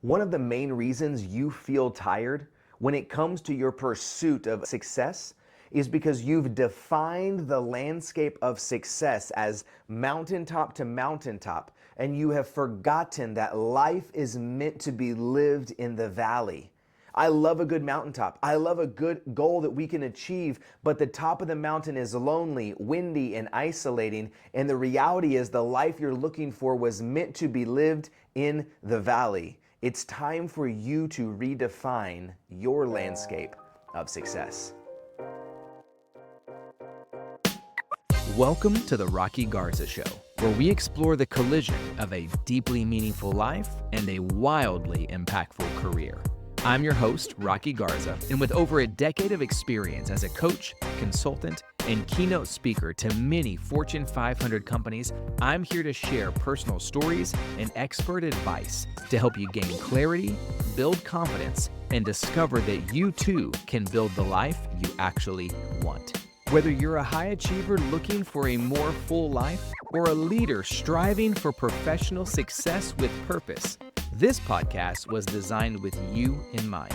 One of the main reasons you feel tired when it comes to your pursuit of success is because you've defined the landscape of success as mountaintop to mountaintop, and you have forgotten that life is meant to be lived in the valley. I love a good mountaintop. I love a good goal that we can achieve, but the top of the mountain is lonely, windy, and isolating, and the reality is the life you're looking for was meant to be lived in the valley. It's time for you to redefine your landscape of success. Welcome to the Rocky Garza Show, where we explore the collision of a deeply meaningful life and a wildly impactful career. I'm your host, Rocky Garza, and with over a decade of experience as a coach, consultant, and keynote speaker to many Fortune 500 companies, I'm here to share personal stories and expert advice to help you gain clarity, build confidence, and discover that you too can build the life you actually want. Whether you're a high achiever looking for a more full life or a leader striving for professional success with purpose, this podcast was designed with you in mind.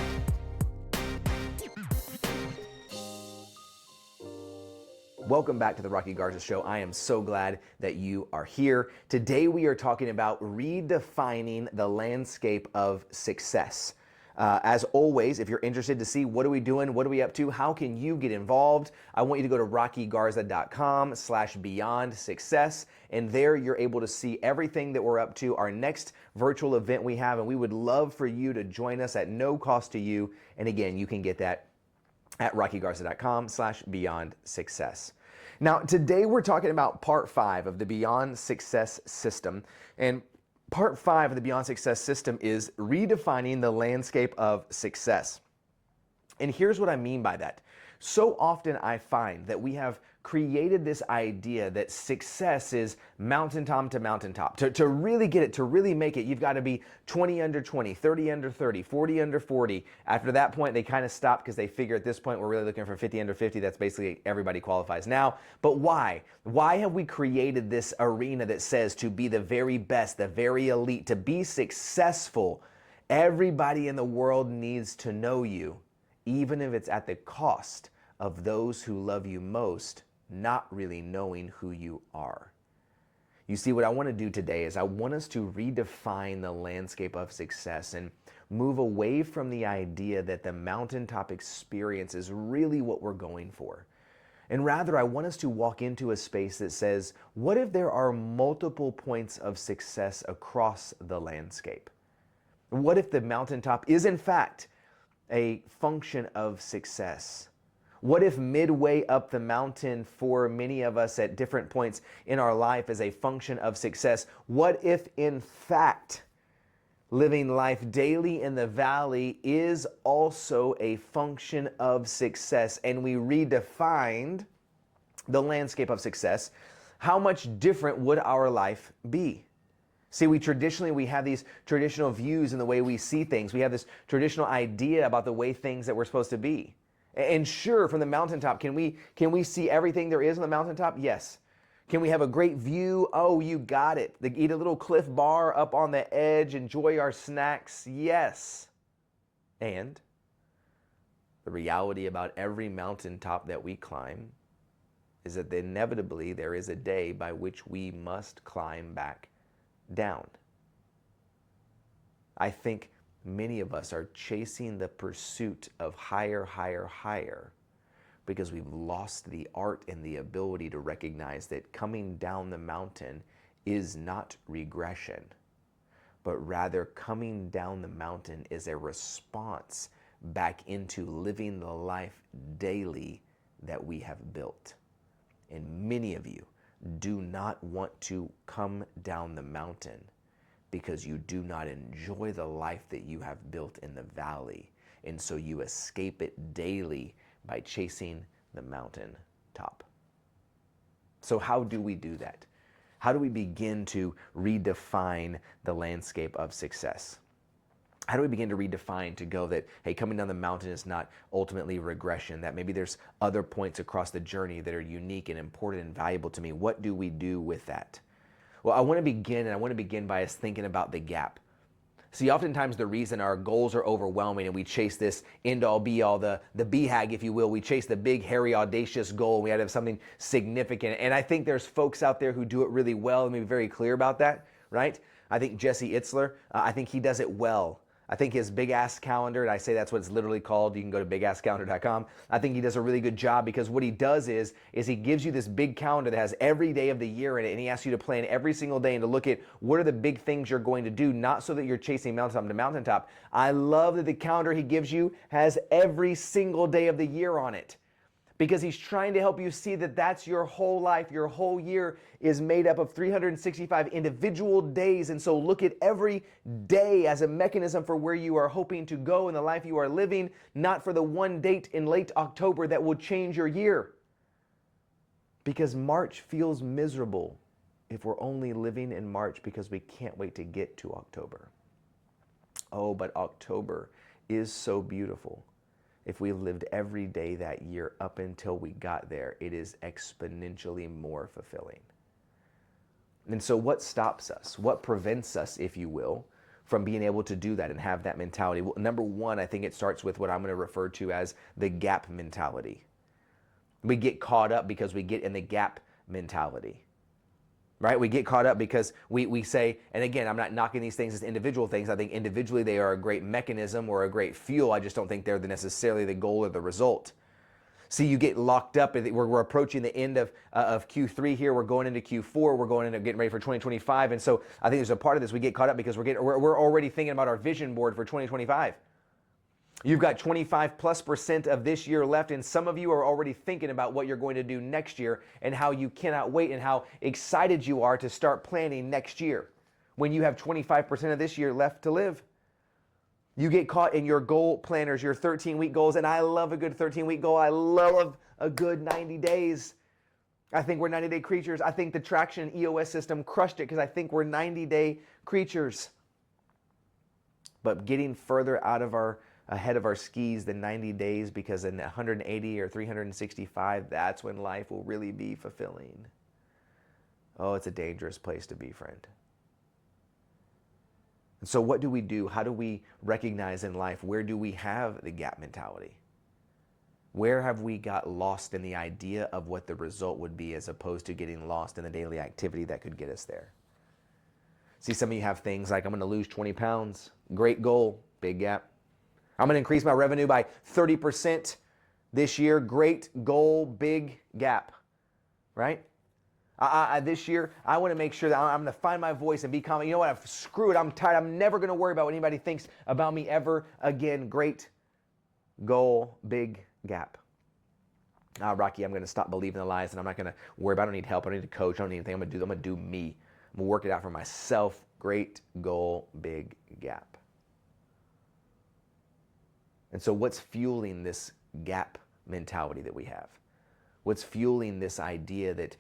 Welcome back to the Rocky Garza Show. I am so glad that you are here. Today we are talking about redefining the landscape of success. As always, if you're interested to see what are we doing, what are we up to, how can you get involved, I want you to go to rockygarza.com/beyond success, and there you're able to see everything that we're up to, our next virtual event we have, and we would love for you to join us at no cost to you. And again, you can get that at rockygarza.com/beyond success. Now, today we're talking about part 5 of the Beyond Success system, and Part 5 of the Beyond Success system is redefining the landscape of success. And here's what I mean by that. So often I find that we have created this idea that success is mountaintop to mountaintop. To really get it, to really make it, you've got to be 20 under 20, 30 under 30, 40 under 40. After that point, they kind of stop because they figure at this point we're really looking for 50 under 50. That's basically everybody qualifies now. But why? Why have we created this arena that says to be the very best, the very elite, to be successful, everybody in the world needs to know you, even if it's at the cost of those who love you most not really knowing who you are. You see, what I want to do today is I want us to redefine the landscape of success and move away from the idea that the mountaintop experience is really what we're going for. And rather, I want us to walk into a space that says, what if there are multiple points of success across the landscape? What if the mountaintop is in fact a function of success? What if midway up the mountain for many of us at different points in our life is a function of success? What if in fact living life daily in the valley is also a function of success, and we redefined the landscape of success? How much different would our life be? See, we have these traditional views in the way we see things. We have this traditional idea about the way things that we're supposed to be. And sure, from the mountaintop, can we see everything there is on the mountaintop? Yes. Can we have a great view? Oh, you got it. Eat a little Cliff Bar up on the edge, enjoy our snacks? Yes. And the reality about every mountaintop that we climb is that inevitably there is a day by which we must climb back down. I think many of us are chasing the pursuit of higher, higher, higher because we've lost the art and the ability to recognize that coming down the mountain is not regression, but rather coming down the mountain is a response back into living the life daily that we have built. And many of you do not want to come down the mountain because you do not enjoy the life that you have built in the valley. And so you escape it daily by chasing the mountain top. So how do we do that? How do we begin to redefine the landscape of success? How do we begin to redefine to go that, hey, coming down the mountain is not ultimately regression, that maybe there's other points across the journey that are unique and important and valuable to me? What do we do with that? Well, I want to begin by us thinking about the gap. See, oftentimes the reason our goals are overwhelming and we chase this end-all be-all, the BHAG, if you will, we chase the big, hairy, audacious goal. We had to have something significant. And I think there's folks out there who do it really well. Let me be very clear about that, right? I think Jesse Itzler, I think he does it well. I think his big ass calendar, and I say that's what it's literally called. You can go to bigasscalendar.com. I think he does a really good job because what he does is he gives you this big calendar that has every day of the year in it, and he asks you to plan every single day and to look at what are the big things you're going to do, not so that you're chasing mountaintop to mountaintop. I love that the calendar he gives you has every single day of the year on it, because he's trying to help you see that that's your whole life. Your whole year is made up of 365 individual days. And so look at every day as a mechanism for where you are hoping to go in the life you are living, not for the one date in late October that will change your year. Because March feels miserable if we're only living in March because we can't wait to get to October. Oh, but October is so beautiful. If we lived every day that year up until we got there, it is exponentially more fulfilling. And so what stops us? What prevents us, if you will, from being able to do that and have that mentality? Well, number one, I think it starts with what I'm going to refer to as the gap mentality. We get caught up because we get in the gap mentality. Right? We get caught up because we say, and again, I'm not knocking these things as individual things. I think individually they are a great mechanism or a great fuel. I just don't think they're necessarily the goal or the result. See, you get locked up. We're approaching the end of Q3 here. We're going into Q4. We're going into getting ready for 2025. And so I think there's a part of this we get caught up because we're already thinking about our vision board for 2025. You've got 25+% of this year left, and some of you are already thinking about what you're going to do next year and how you cannot wait and how excited you are to start planning next year when you have 25% of this year left to live. You get caught in your goal planners, your 13-week goals, and I love a good 13-week goal. I love a good 90 days. I think we're 90-day creatures. I think the Traction EOS system crushed it because I think we're 90-day creatures. But getting further ahead of our skis than 90 days, because in 180 or 365, that's when life will really be fulfilling. Oh, it's a dangerous place to be, friend. And so what do we do? How do we recognize in life, where do we have the gap mentality? Where have we got lost in the idea of what the result would be as opposed to getting lost in the daily activity that could get us there? See, some of you have things like, I'm going to lose 20 pounds. Great goal, big gap. I'm going to increase my revenue by 30% this year. Great goal, big gap, right? This year, I want to make sure that I'm going to find my voice and be confident. You know what? Screw it. I'm tired. I'm never going to worry about what anybody thinks about me ever again. Great goal, big gap. Rocky, I'm going to stop believing the lies, and I'm not going to worry about it. I don't need help. I don't need a coach. I don't need anything. I'm going to do me. I'm going to work it out for myself. Great goal, big gap. And so what's fueling this gap mentality that we have? What's fueling this idea that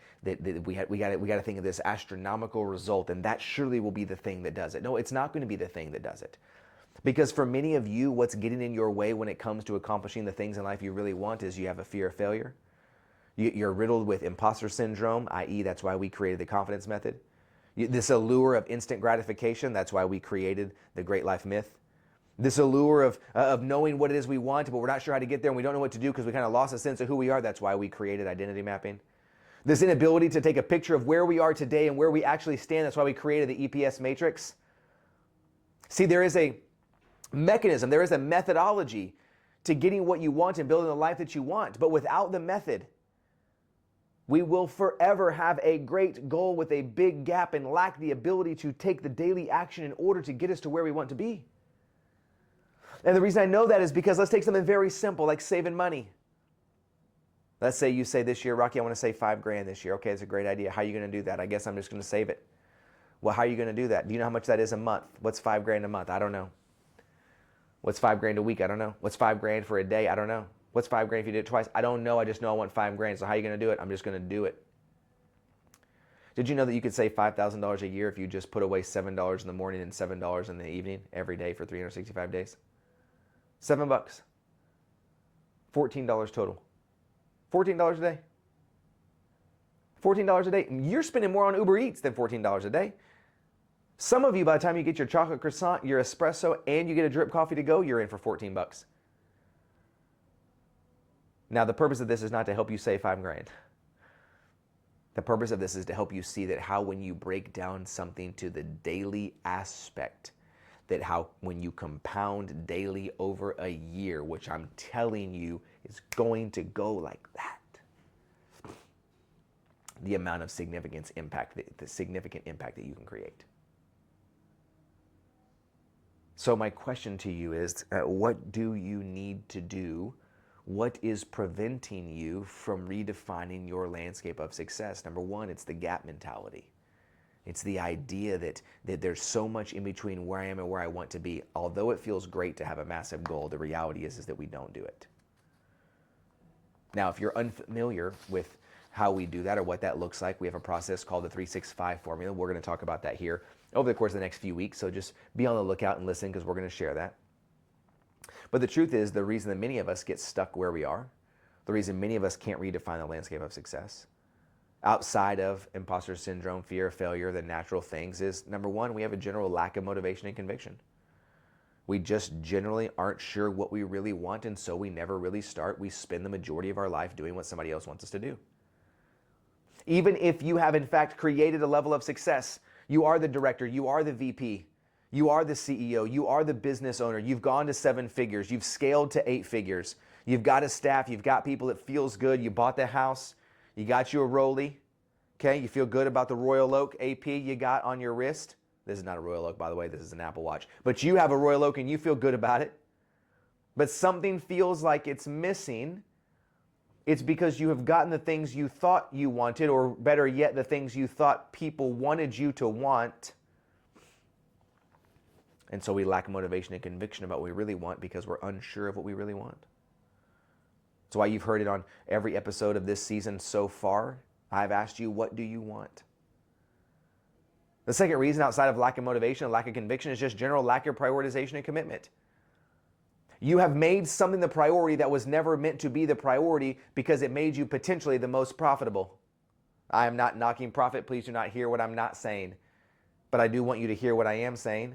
we got to think of this astronomical result, and that surely will be the thing that does it? No, it's not going to be the thing that does it. Because for many of you, what's getting in your way when it comes to accomplishing the things in life you really want is you have a fear of failure. You're riddled with imposter syndrome, i.e. that's why we created the confidence method. This allure of instant gratification, that's why we created the Great Life Myth. This allure of knowing what it is we want, but we're not sure how to get there and we don't know what to do because we kind of lost a sense of who we are. That's why we created identity mapping. This inability to take a picture of where we are today and where we actually stand. That's why we created the EPS Matrix. See, there is a mechanism, there is a methodology to getting what you want and building the life that you want. But without the method, we will forever have a great goal with a big gap and lack the ability to take the daily action in order to get us to where we want to be. And the reason I know that is because let's take something very simple like saving money. Let's say you say this year, Rocky, I want to save $5,000 this year. Okay, that's a great idea. How are you going to do that? I guess I'm just going to save it. Well, how are you going to do that? Do you know how much that is a month? What's $5,000 a month? I don't know. What's $5,000 a week? I don't know. What's $5,000 for a day? I don't know. What's $5,000 if you do it twice? I don't know. I just know I want $5,000. So how are you going to do it? I'm just going to do it. Did you know that you could save $5,000 a year if you just put away $7 in the morning and $7 in the evening every day for 365 days? $7. $14 total. $14 a day. $14 a day. You're spending more on Uber Eats than $14 a day. Some of you, by the time you get your chocolate croissant, your espresso, and you get a drip coffee to go, you're in for 14 bucks. Now, the purpose of this is not to help you save $5,000. The purpose of this is to help you see that how when you break down something to the daily aspect, that how when you compound daily over a year, which I'm telling you is going to go like that, the amount of significant impact that you can create. So my question to you is, what do you need to do? What is preventing you from redefining your landscape of success? Number one, it's the gap mentality. It's the idea that there's so much in between where I am and where I want to be. Although it feels great to have a massive goal, the reality is that we don't do it. Now, if you're unfamiliar with how we do that or what that looks like, we have a process called the 365 formula. We're going to talk about that here over the course of the next few weeks. So just be on the lookout and listen, because we're going to share that. But the truth is, the reason that many of us get stuck where we are, the reason many of us can't redefine the landscape of success, outside of imposter syndrome, fear of failure, the natural things, is number one, we have a general lack of motivation and conviction. We just generally aren't sure what we really want, and so we never really start. We spend the majority of our life doing what somebody else wants us to do. Even if you have in fact created a level of success, you are the director, you are the VP, you are the CEO, you are the business owner, you've gone to 7 figures, you've scaled to 8 figures, you've got a staff, you've got people, it feels good, you bought the house, you got you a Rollie, okay, you feel good about the Royal Oak AP you got on your wrist. This is not a Royal Oak, by the way, this is an Apple Watch, but you have a Royal Oak and you feel good about it, but something feels like it's missing. It's because you have gotten the things you thought you wanted, or better yet, the things you thought people wanted you to want. And so we lack motivation and conviction about what we really want because we're unsure of what we really want. That's why you've heard it on every episode of this season so far. I've asked you, what do you want? The second reason, outside of lack of motivation and lack of conviction, is just general lack of prioritization and commitment. You have made something the priority that was never meant to be the priority because it made you potentially the most profitable. I am not knocking profit. Please do not hear what I'm not saying. But I do want you to hear what I am saying.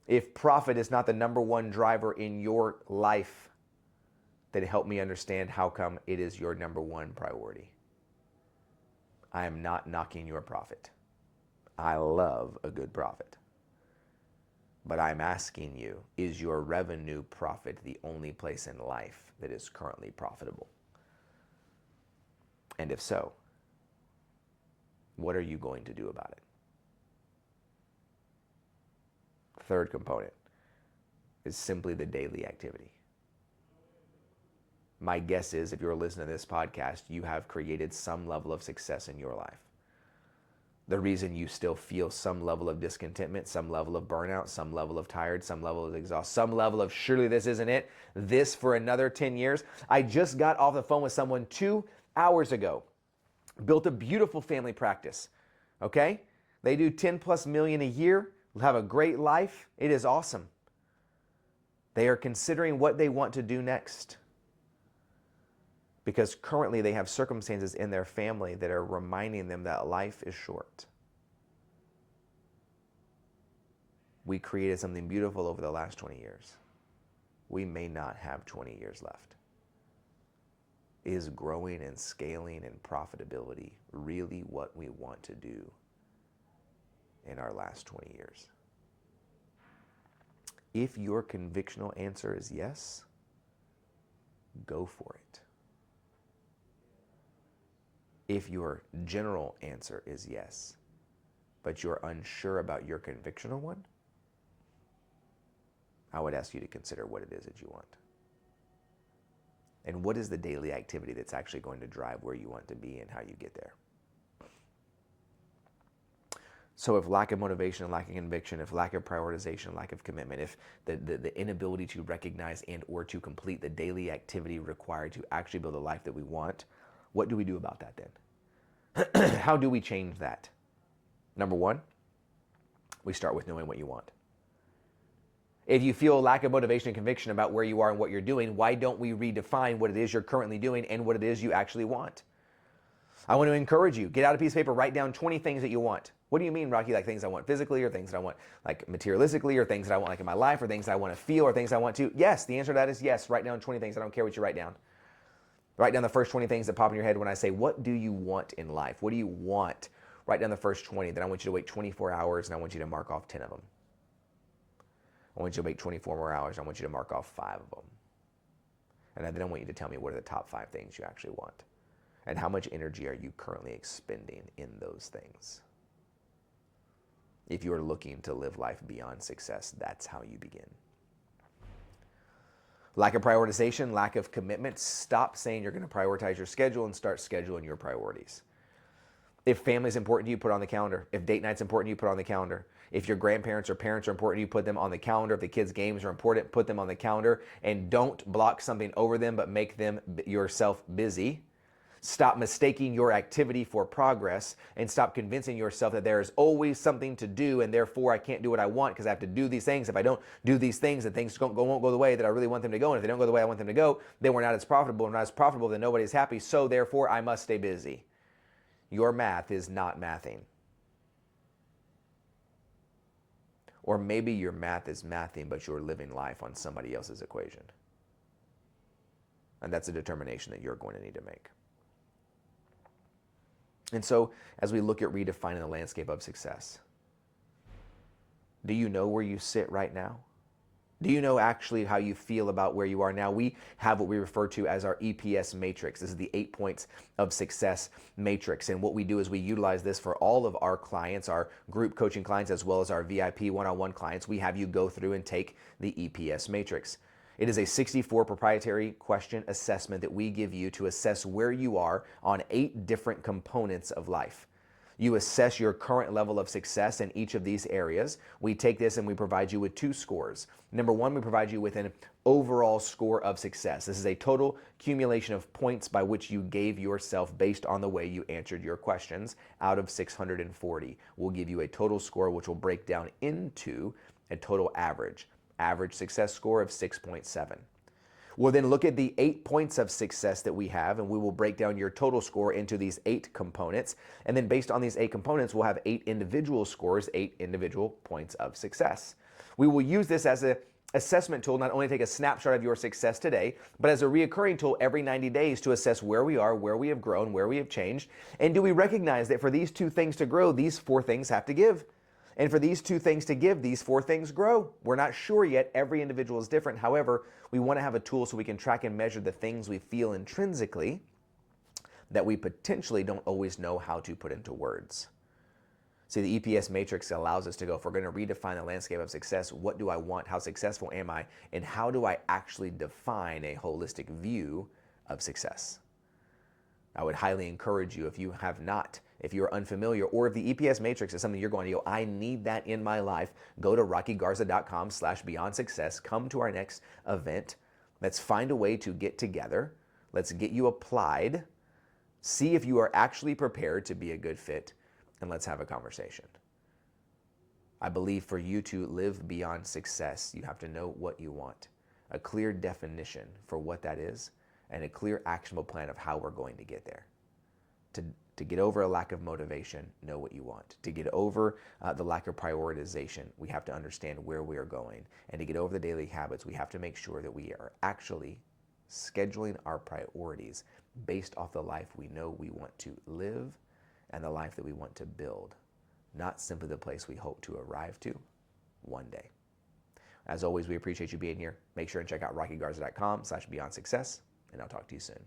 If profit is not the number one driver in your life, then help me understand how come it is your number one priority. I am not knocking your profit. I love a good profit. But I'm asking you, is your revenue profit the only place in life that is currently profitable? And if so, what are you going to do about it? Third component is simply the daily activity. My guess is if you're listening to this podcast, you have created some level of success in your life. The reason you still feel some level of discontentment, some level of burnout, some level of tired, some level of exhaust, some level of surely this isn't it, this for another 10 years. I just got off the phone with someone 2 hours ago, built a beautiful family practice, okay? They do 10 plus million a year, have a great life. It is awesome. They are considering what they want to do next, because currently they have circumstances in their family that are reminding them that life is short. We created something beautiful over the last 20 years. We may not have 20 years left. Is growing and scaling and profitability really what we want to do in our last 20 years? If your convictional answer is yes, go for it. If your general answer is yes, but you're unsure about your convictional one, I would ask you to consider what it is that you want. And what is the daily activity that's actually going to drive where you want to be and how you get there? So if lack of motivation, lack of conviction, if lack of prioritization, lack of commitment, if the inability to recognize and or to complete the daily activity required to actually build a life that we want, what do we do about that then? How do we change that? Number one, we start with knowing what you want. If you feel a lack of motivation and conviction about where you are and what you're doing, why don't we redefine what it is you're currently doing and what it is you actually want? I want to encourage you, get out a piece of paper, write down 20 things that you want. What do you mean, Rocky? Like things I want physically, or things that I want like materialistically, or things that I want like in my life, or things that I want to feel, or things I want to? Yes, the answer to that is yes. Write down 20 things. I don't care what you write down. Write down the first 20 things that pop in your head when I say, what do you want in life? What do you want? Write down the first 20. Then I want you to wait 24 hours and I want you to mark off 10 of them. I want you to wait 24 more hours and I want you to mark off 5 of them. And then I want you to tell me what are the top 5 things you actually want. And how much energy are you currently expending in those things? If you are looking to live life beyond success, that's how you begin. Lack of prioritization, lack of commitment. Stop saying you're going to prioritize your schedule and start scheduling your priorities. If family's important to you, put it on the calendar. If date night's important to you, put it on the calendar. If your grandparents or parents are important to you, put them on the calendar. If the kids' games are important, put them on the calendar. And don't block something over them, but make them yourself busy. Stop mistaking your activity for progress and stop convincing yourself that there is always something to do and therefore I can't do what I want because I have to do these things. If I don't do these things, then things won't go the way that I really want them to go. And if they don't go the way I want them to go, then we're not as profitable. And not as profitable, then nobody's happy. So therefore I must stay busy. Your math is not mathing. Or maybe your math is mathing, but you're living life on somebody else's equation. And that's a determination that you're going to need to make. And so, as we look at redefining the landscape of success, do you know where you sit right now? Do you know actually how you feel about where you are now? We have what we refer to as our EPS Matrix. This is the 8 points of success matrix. And what we do is we utilize this for all of our clients, our group coaching clients, as well as our VIP one-on-one clients. We have you go through and take the EPS Matrix. It is a 64 proprietary question assessment that we give you to assess where you are on 8 different components of life. You assess your current level of success in each of these areas. We take this and we provide you with 2 scores. Number 1, we provide you with an overall score of success. This is a total accumulation of points by which you gave yourself based on the way you answered your questions out of 640. We'll give you a total score which will break down into a total average success score of 6.7. We'll then look at the 8 points of success that we have, and we will break down your total score into these 8 components. And then based on these 8 components, we'll have 8 individual scores, 8 individual points of success. We will use this as an assessment tool, not only to take a snapshot of your success today, but as a reoccurring tool every 90 days to assess where we are, where we have grown, where we have changed. And do we recognize that for these 2 things to grow, these 4 things have to give? And for these 2 things to give, these 4 things grow. We're not sure yet. Every individual is different. However, we want to have a tool so we can track and measure the things we feel intrinsically that we potentially don't always know how to put into words. See, the EPS Matrix allows us to go, if we're going to redefine the landscape of success, what do I want? How successful am I? And how do I actually define a holistic view of success? I would highly encourage you, if you have not, if you're unfamiliar, or if the EPS Matrix is something you're going to go, I need that in my life, go to rockygarza.com/beyond success. Come to our next event. Let's find a way to get together. Let's get you applied. See if you are actually prepared to be a good fit, and let's have a conversation. I believe for you to live beyond success, you have to know what you want, a clear definition for what that is, and a clear actionable plan of how we're going to get there. To get over a lack of motivation, know what you want. To get over the lack of prioritization, we have to understand where we are going. And to get over the daily habits, we have to make sure that we are actually scheduling our priorities based off the life we know we want to live and the life that we want to build, not simply the place we hope to arrive to one day. As always, we appreciate you being here. Make sure and check out rockygarza.com/beyond success, and I'll talk to you soon.